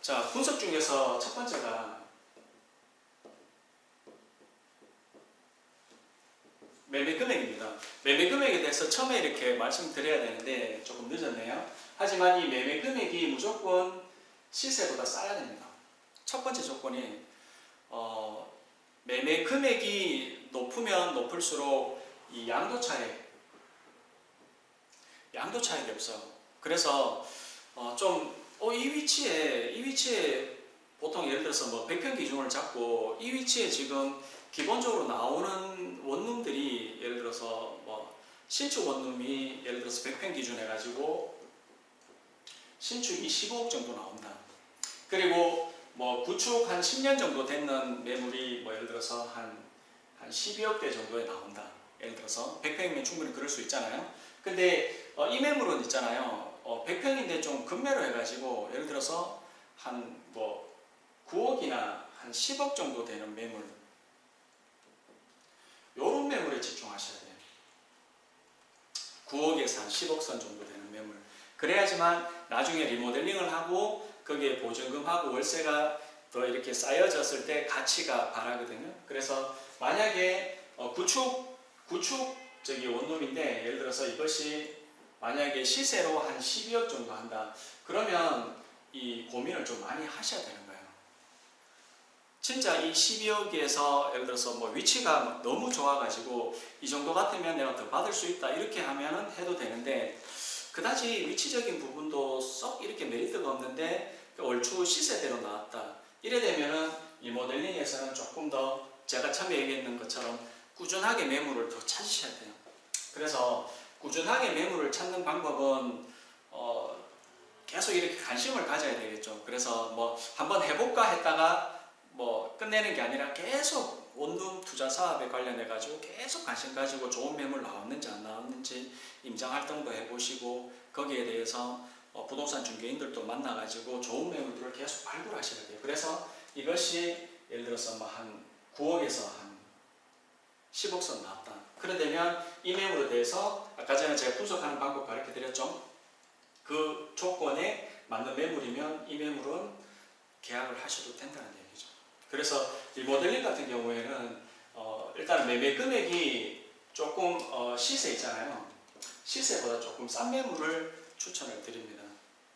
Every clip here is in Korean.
자, 분석 중에서 첫 번째가 매매 금액입니다. 매매 금액에 대해서 처음에 이렇게 말씀드려야 되는데 조금 늦었네요. 하지만 이 매매 금액이 무조건 시세보다 싸야 됩니다. 첫 번째 조건이 매매 금액이 높으면 높을수록 이 양도 차익이 없어요. 그래서 이 위치에 보통 예를 들어서 뭐 100평 기준을 잡고 이 위치에 지금 기본적으로 나오는 원룸들이 예를 들어서 뭐 신축 원룸이 예를 들어서 100평 기준 해가지고 신축이 15억 정도 나온다. 그리고 뭐 구축 한 10년 정도 되는 매물이 뭐 예를 들어서 한 12억대 정도에 나온다. 예를 들어서 100평이면 충분히 그럴 수 있잖아요. 근데 이 매물은 있잖아요. 100평인데 좀 급매로 해가지고 예를 들어서 한 뭐 9억이나 한 10억 정도 되는 매물, 요런 매물에 집중하셔야 돼요. 9억에서 한 10억 선 정도 되는 매물. 그래야지만 나중에 리모델링을 하고 거기에 보증금하고 월세가 더 이렇게 쌓여졌을 때 가치가 바라거든요. 그래서 만약에 구축 원룸인데 예를 들어서 이것이 만약에 시세로 한 12억 정도 한다. 그러면 이 고민을 좀 많이 하셔야 되는 거예요. 진짜 이 12억에서 예를 들어서 뭐 위치가 너무 좋아가지고 이 정도 같으면 내가 더 받을 수 있다 이렇게 하면은 해도 되는데, 그다지 위치적인 부분도 썩 이렇게 메리트가 없는데 얼추 시세대로 나왔다. 이래 되면은 이 모델링에서는 조금 더 제가 처음에 얘기했는 것처럼 꾸준하게 매물을 더 찾으셔야 돼요. 그래서 꾸준하게 매물을 찾는 방법은 계속 이렇게 관심을 가져야 되겠죠. 그래서 뭐 한번 해볼까 했다가 뭐 끝내는 게 아니라 계속 원룸 투자 사업에 관련해 가지고 계속 관심 가지고 좋은 매물 나왔는지 안 나왔는지 임장 활동도 해보시고 거기에 대해서 부동산 중개인들도 만나 가지고 좋은 매물들을 계속 발굴하셔야 돼요. 그래서 이것이 예를 들어서 뭐 한 9억에서 한 10억 선 나왔다. 그러되면 이 매물에 대해서 아까 전에 제가 분석하는 방법 가르쳐 드렸죠. 그 조건에 맞는 매물이면 이 매물은 계약을 하셔도 된다는 얘기죠. 그래서 리모델링 같은 경우에는 일단 매매 금액이 조금 시세 있잖아요. 시세보다 조금 싼 매물을 추천을 드립니다.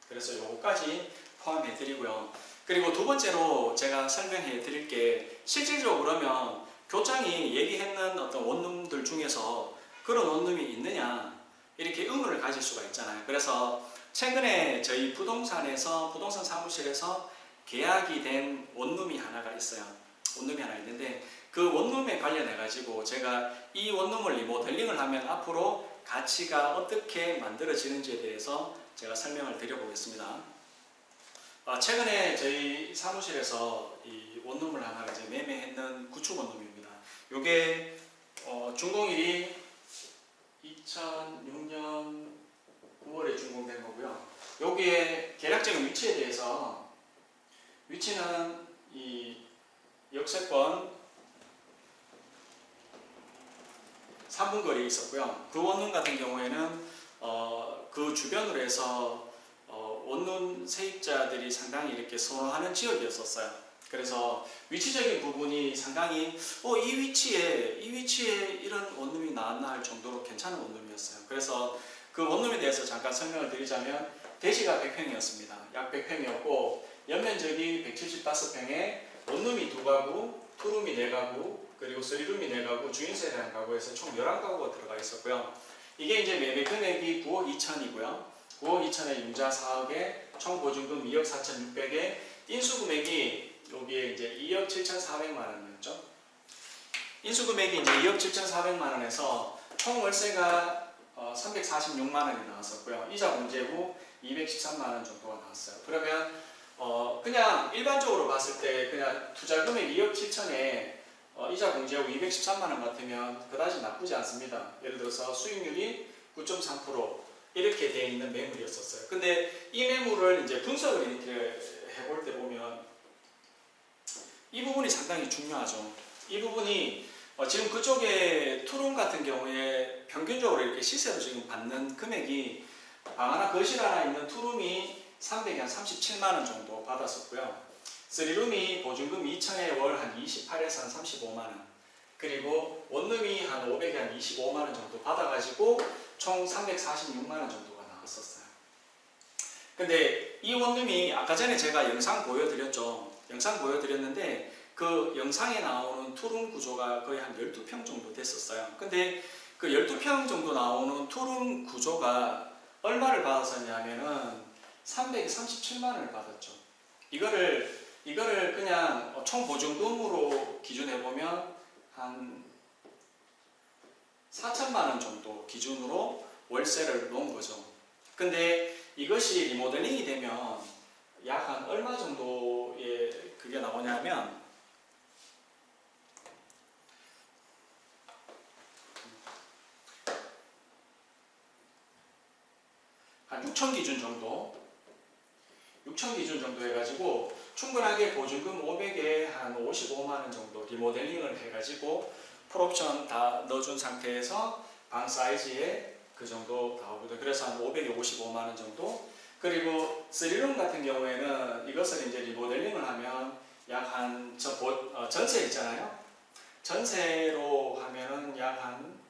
그래서 요거까지 포함해 드리고요. 그리고 두 번째로 제가 설명해 드릴 게, 실질적으로 그러면 교장이 얘기했는 어떤 원룸들 중에서 그런 원룸이 있느냐 이렇게 의문을 가질 수가 있잖아요. 그래서 최근에 저희 부동산 사무실에서 계약이 된 원룸이 하나가 있어요. 원룸이 하나 있는데 그 원룸에 관련해 가지고 제가 이 원룸을 리모델링을 하면 앞으로 가치가 어떻게 만들어지는지에 대해서 제가 설명을 드려보겠습니다. 최근에 저희 사무실에서 이 원룸을 하나 이제 매매했는 구축 원룸입니다. 요게 준공일이 2006년 9월에 준공된 거고요. 여기에 계략적인 위치에 대해서, 위치는 이 역세권 3분 거리에 있었고요. 그 원룸 같은 경우에는 그 주변으로 해서 원룸 세입자들이 상당히 이렇게 선호하는 지역이었었어요. 그래서 위치적인 부분이 상당히 이 위치에 이런 원룸이 나왔나 할 정도로 괜찮은 원룸이었어요. 그래서 그 원룸에 대해서 잠깐 설명을 드리자면, 대지가 100평이었습니다. 약 100평이었고 연면적이 175평에 원룸이 2가구, 투룸이 4가구, 그리고 3룸이 4가구, 주인세대 1가구에서 총 11가구가 들어가 있었고요. 이게 이제 매매 금액이 9억 2천이고요. 9억 2천에 융자 4억에 총 보증금 2억 4,600에 인수금액이 여기에 이제 2억 7,400만 원이었죠. 인수금액이 이제 2억 7,400만 원에서 총 월세가 346만 원이 나왔었고요. 이자 공제 후 213만 원 정도가 나왔어요. 그러면 그냥 일반적으로 봤을 때 그냥 투자 금액 2억 7천에 이자 공제 후 213만 원 같으면 그다지 나쁘지 않습니다. 예를 들어서 수익률이 9.3% 이렇게 되어 있는 매물이었었어요. 근데 이 매물을 이제 분석을 이렇게 해볼 때 보면 이 부분이 상당히 중요하죠. 이 부분이 지금 그쪽에 투룸 같은 경우에 평균적으로 이렇게 시세로 지금 받는 금액이 방 하나, 거실 하나 있는 투룸이 300에 한 37만 원 정도 받았었고요. 3룸이 보증금 2천에 월 한 28에서 한 35만 원, 그리고 원룸이 한 500에 한 25만 원 정도 받아가지고 총 346만 원 정도가 나왔었어요. 근데 이 원룸이 아까 전에 제가 영상 보여드렸죠. 영상 보여드렸는데 그 영상에 나오는 투룸 구조가 거의 한 12평 정도 됐었어요. 근데 그 12평 정도 나오는 투룸 구조가 얼마를 받았었냐면은 337만 원을 받았죠. 이거를 그냥 총 보증금으로 기준해보면 한 4천만 원 정도 기준으로 월세를 놓은 거죠. 근데 이것이 리모델링이 되면 약 한 얼마 정도의 그게 나오냐면 한 6천 기준 정도 6천 기준 정도 해가지고 충분하게 보증금 500에 한 55만 원 정도 리모델링을 해가지고 풀옵션 다 넣어준 상태에서 방 사이즈에 그 정도 나오거든요. 그래서 한 500에 55만 원 정도. 그리고 3룸 같은 경우에는 이것을 이제 리모델링을 하면 약 한 전세 있잖아요. 전세로 하면은 약 한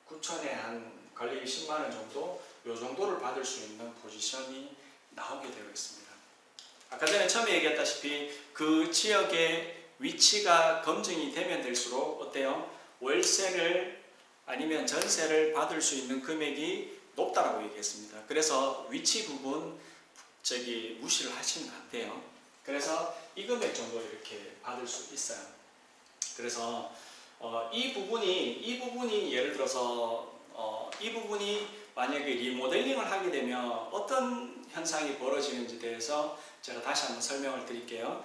9천에 한 관리비 10만 원 정도, 요 정도를 받을 수 있는 포지션이 나오게 되어 있습니다. 아까 전에 처음에 얘기했다시피 그 지역의 위치가 검증이 되면 될수록 어때요? 월세를 아니면 전세를 받을 수 있는 금액이 높다라고 얘기했습니다. 그래서 위치 부분 무시를 하시면 안 돼요. 그래서 이 금액 정도 이렇게 받을 수 있어요. 그래서 이 부분이 예를 들어서 이 부분이 만약에 리모델링을 하게 되면 어떤 현상이 벌어지는지 대해서 제가 다시 한번 설명을 드릴게요.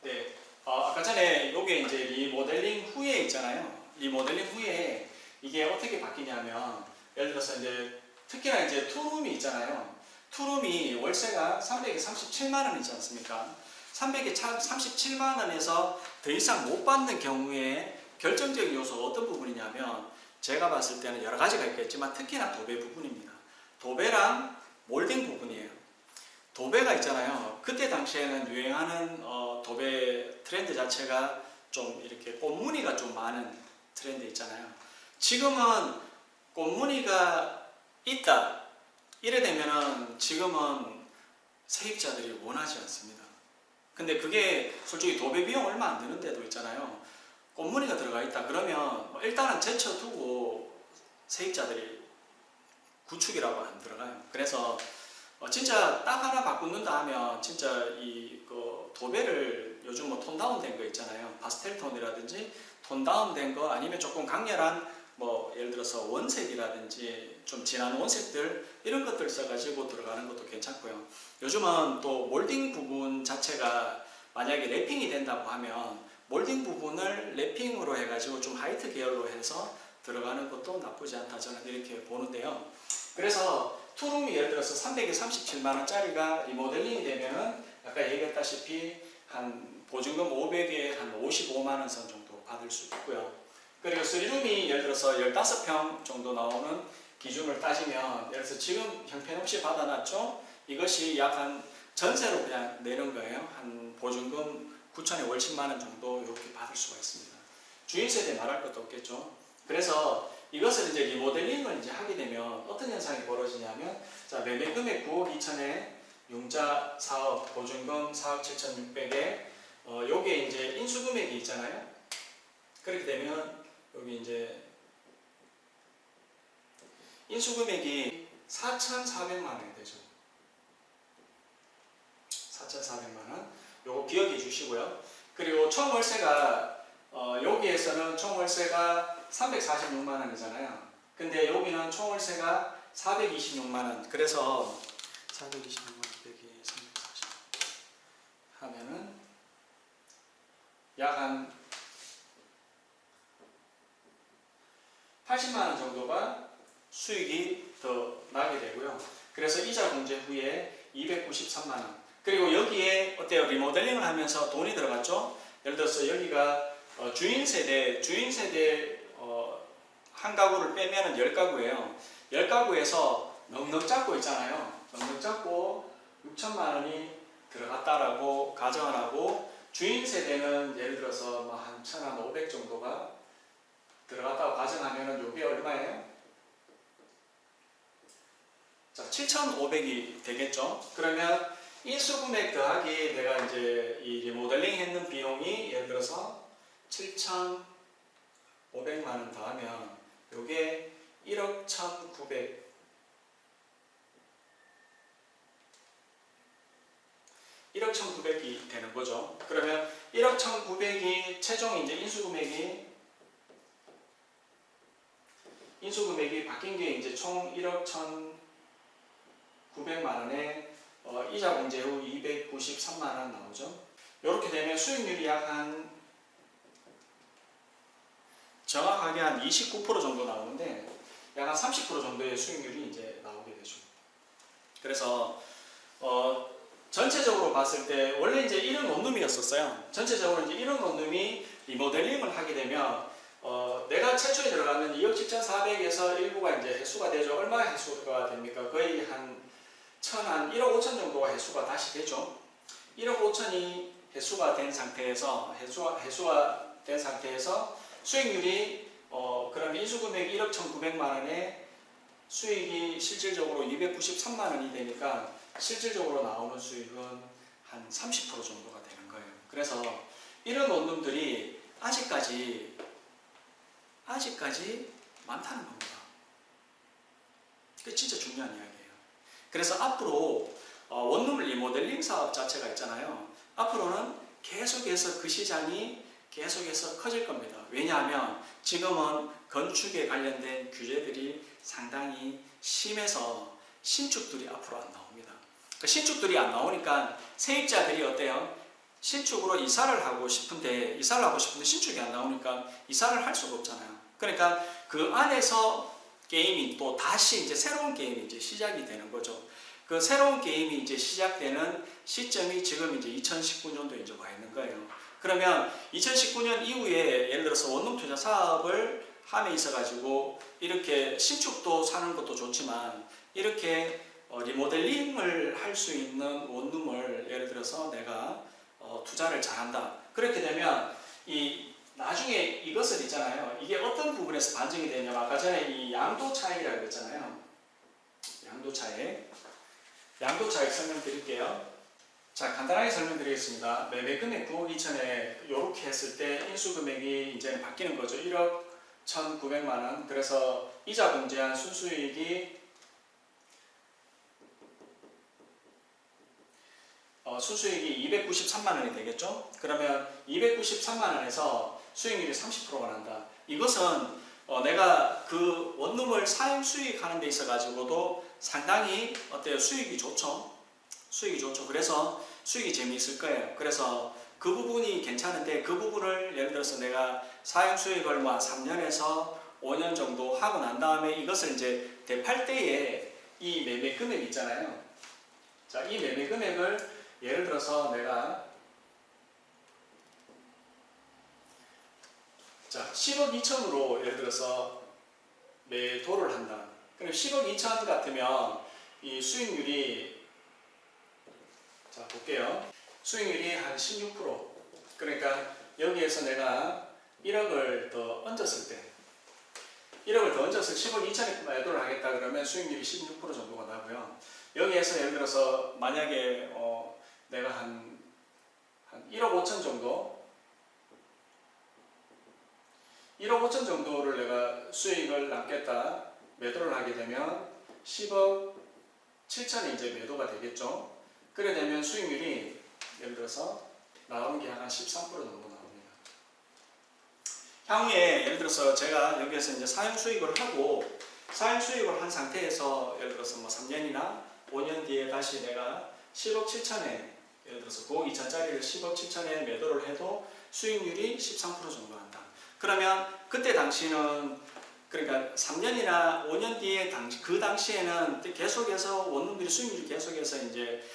네, 아까 전에 이게 이제 리모델링 후에 있잖아요. 리모델링 후에 이게 어떻게 바뀌냐면 예를 들어서 이제 특히나 이제 투룸이 있잖아요. 투룸이 월세가 337만 원이지 않습니까? 337만 원에서 더 이상 못 받는 경우에 결정적인 요소가 어떤 부분이냐면 제가 봤을 때는 여러 가지가 있겠지만 특히나 도배 부분입니다. 도배랑 몰딩 부분이에요. 도배가 있잖아요. 그때 당시에는 유행하는 도배 트렌드 자체가 좀 이렇게 꽃무늬가 좀 많은 트렌드 있잖아요. 지금은 꽃무늬가 있다 이래 되면은 지금은 세입자들이 원하지 않습니다. 근데 그게 솔직히 도배 비용 얼마 안 드는 데도 있잖아요. 꽃무늬가 들어가 있다 그러면 일단은 제쳐두고 세입자들이 구축이라고 안 들어가요. 그래서 진짜 딱 하나 바꾼다 하면 진짜 그 도배를 요즘 뭐 톤다운 된 거 있잖아요. 파스텔 톤이라든지 톤다운 된 거 아니면 조금 강렬한 뭐 예를 들어서 원색이라든지 좀 진한 원색들 이런 것들 써가지고 들어가는 것도 괜찮고요. 요즘은 또 몰딩 부분 자체가 만약에 랩핑이 된다고 하면 몰딩 부분을 랩핑으로 해가지고 좀 하이트 계열로 해서 들어가는 것도 나쁘지 않다 저는 이렇게 보는데요. 그래서 투룸이 예를 들어서 337만 원짜리가 리모델링이 되면은 아까 얘기했다시피 한 보증금 500에 한 55만 원 선 정도 받을 수 있고요. 그리고 3룸이 예를 들어서 15평 정도 나오는 기준을 따지면 예를 들어서 지금 형편없이 받아놨죠. 이것이 약 한 전세로 그냥 내는 거예요. 한 보증금 9천에 월 10만 원 정도 이렇게 받을 수가 있습니다. 주인세대 말할 것도 없겠죠. 그래서 이것을 이제 리모델링을 이제 하게 되면 어떤 현상이 벌어지냐면 자, 매매 금액 9억 2천에 융자 4억, 보증금 4억 7,600에 요게 이제 인수 금액이 있잖아요. 그렇게 되면 여기 이제 인수 금액이 4,400만 원이 되죠. 4,400만 원. 요거 기억해 주시고요. 그리고 총 월세가 여기에서는 총 월세가 346만 원이잖아요. 근데 여기는 총 월세가 426만 원. 그래서 426만 원 빼기 340 하면은 약 한 80만 원 정도가 수익이 더 나게 되고요. 그래서 이자 공제 후에 293만 원. 그리고 여기에 어때요? 리모델링을 하면서 돈이 들어갔죠? 예를 들어서 여기가 주인세대 한 가구를 빼면은 10가구예요. 10가구에서 넉넉 잡고 있잖아요. 넉넉 잡고 6천만 원이 들어갔다라고 가정을 하고 주인 세대는 예를 들어서 뭐 한 1,500 정도가 들어갔다고 가정하면 이게 얼마예요? 자, 7,500이 되겠죠. 그러면 인수금액 더하기 내가 이제 이 리모델링 했는 비용이 예를 들어서 7,500만 원 더하면 이게 1억 1,900 1억 1,900이 되는 거죠. 그러면 1억 1,900이 최종 이제 인수금액이 바뀐 게 이제 총 1억 1,900만 원에 이자 공제 후 293만 원 나오죠. 이렇게 되면 수익률이 약 한 정확하게 한 29% 정도 나오는데 약 한 30% 정도의 수익률이 이제 나오게 되죠. 그래서 전체적으로 봤을 때 원래 이제 이런 원룸이었었어요. 전체적으로 이제 이런 원룸이 리모델링을 하게 되면 내가 최초에 들어가는 2억 7,400에서 일부가 이제 해수가 되죠. 얼마 해수가 됩니까? 거의 한 1억 5천 정도가 해수가 다시 되죠. 1억 5천이 해수가 된 상태에서 수익률이 그럼 인수금액 1억 1,900만 원에 수익이 실질적으로 293만 원이 되니까 실질적으로 나오는 수익은 한 30% 정도가 되는 거예요. 그래서 이런 원룸들이 아직까지 많다는 겁니다. 그게 진짜 중요한 이야기예요. 그래서 앞으로 원룸 리모델링 사업 자체가 있잖아요. 앞으로는 계속해서 그 시장이 계속해서 커질 겁니다. 왜냐하면 지금은 건축에 관련된 규제들이 상당히 심해서 신축들이 앞으로 안 나옵니다. 그 신축들이 안 나오니까 세입자들이 어때요? 신축으로 이사를 하고 싶은데 신축이 안 나오니까 이사를 할 수가 없잖아요. 그러니까 그 안에서 게임이 또 다시 이제 새로운 게임이 이제 시작이 되는 거죠. 그 새로운 게임이 이제 시작되는 시점이 지금 이제 2019년도에 이제 와 있는 거예요. 그러면 2019년 이후에 예를 들어서 원룸 투자 사업을 함에 있어 가지고 이렇게 신축도 사는 것도 좋지만 이렇게 리모델링을 할 수 있는 원룸을 예를 들어서 내가 투자를 잘한다. 그렇게 되면 나중에 이것을 있잖아요. 이게 어떤 부분에서 반증이 되냐면 아까 전에 이 양도 차익이라고 했잖아요. 양도 차익 설명드릴게요. 자, 간단하게 설명드리겠습니다. 매매 금액 9억 2천에 이렇게 했을 때 인수금액이 이제 바뀌는 거죠. 1억 1,900만 원. 그래서 이자 공제한 순수익이 순수익이 293만 원이 되겠죠. 그러면 293만 원에서 수익률이 30%가 난다. 이것은 내가 그 원룸을 사용 수익하는 데 있어 가지고도 상당히 어때요? 수익이 좋죠. 그래서 수익이 재미있을 거예요. 그래서 그 부분이 괜찮은데 그 부분을 예를 들어서 내가 사용 수익을 뭐 한 3년에서 5년 정도 하고 난 다음에 이것을 이제 대팔 때에 이 매매 금액 있잖아요. 자, 이 매매 금액을 예를 들어서 내가 10억 2천으로 예를 들어서 매도를 한다. 그럼 10억 2천 같으면 이 수익률이 볼게요. 수익률이 한 16%. 그러니까 여기에서 내가 1억을 더 얹었을 때 10억 2천에 매도를 하겠다 그러면 수익률이 16% 정도가 나고요. 여기에서 예를 들어서 만약에 내가 한 1억 5천 정도 1억 5천 정도를 내가 수익을 남겠다 매도를 하게 되면 10억 7천이 이제 매도가 되겠죠. 그래 되면 수익률이 예를 들어서 나오는 게 한 13% 정도 나옵니다. 향후에 예를 들어서 제가 여기에서 이제 사용 수익을 한 상태에서 예를 들어서 뭐 3년이나 5년 뒤에 다시 내가 10억 7천에 예를 들어서 9억 2천짜리를 10억 7천에 매도를 해도 수익률이 13% 정도 한다. 그러면 그때 당시는 그러니까 3년이나 5년 뒤에 그 당시에는 계속해서 원룸들이 수익률이 계속해서 이제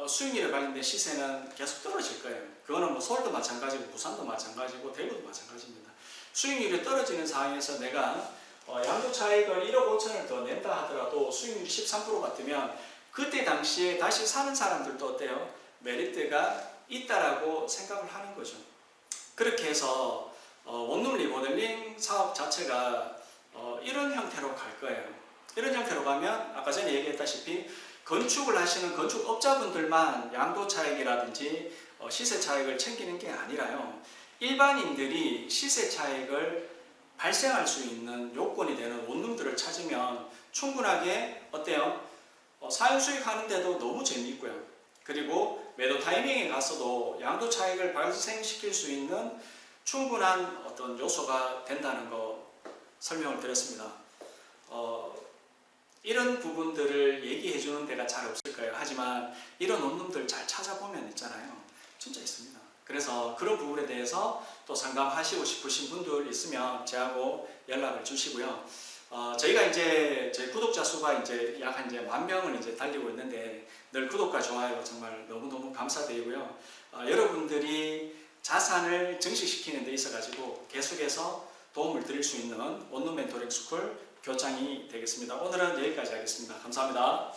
수익률에 관련된 시세는 계속 떨어질 거예요. 그거는 뭐 서울도 마찬가지고 부산도 마찬가지고 대구도 마찬가지입니다. 수익률이 떨어지는 상황에서 내가 양도 차익을 1억 5천을 더 낸다 하더라도 수익률이 13% 같으면 그때 당시에 다시 사는 사람들도 어때요? 메리트가 있다라고 생각을 하는 거죠. 그렇게 해서 원룸 리모델링 사업 자체가 이런 형태로 갈 거예요. 이런 형태로 가면 아까 전에 얘기했다시피 건축을 하시는 건축업자분들만 양도 차익이라든지 시세 차익을 챙기는 게 아니라요. 일반인들이 시세 차익을 발생할 수 있는 요건이 되는 원룸들을 찾으면 충분하게 어때요? 사용 수익 하는데도 너무 재미있고요. 그리고 매도 타이밍에 가서도 양도 차익을 발생시킬 수 있는 충분한 어떤 요소가 된다는 거 설명을 드렸습니다. 이런 부분들을 얘기해 주는 데가 잘 없을 거예요. 하지만 이런 원룸들 잘 찾아보면 있잖아요. 진짜 있습니다. 그래서 그런 부분에 대해서 또 상담하시고 싶으신 분들 있으면 저하고 연락을 주시고요. 저희가 이제 저희 구독자 수가 이제 약 한 10,000명을 이제 달리고 있는데 늘 구독과 좋아요 정말 너무너무 감사드리고요. 여러분들이 자산을 증식시키는 데 있어가지고 계속해서 도움을 드릴 수 있는 원룸 멘토링 스쿨 교장이 되겠습니다. 오늘은 여기까지 하겠습니다. 감사합니다.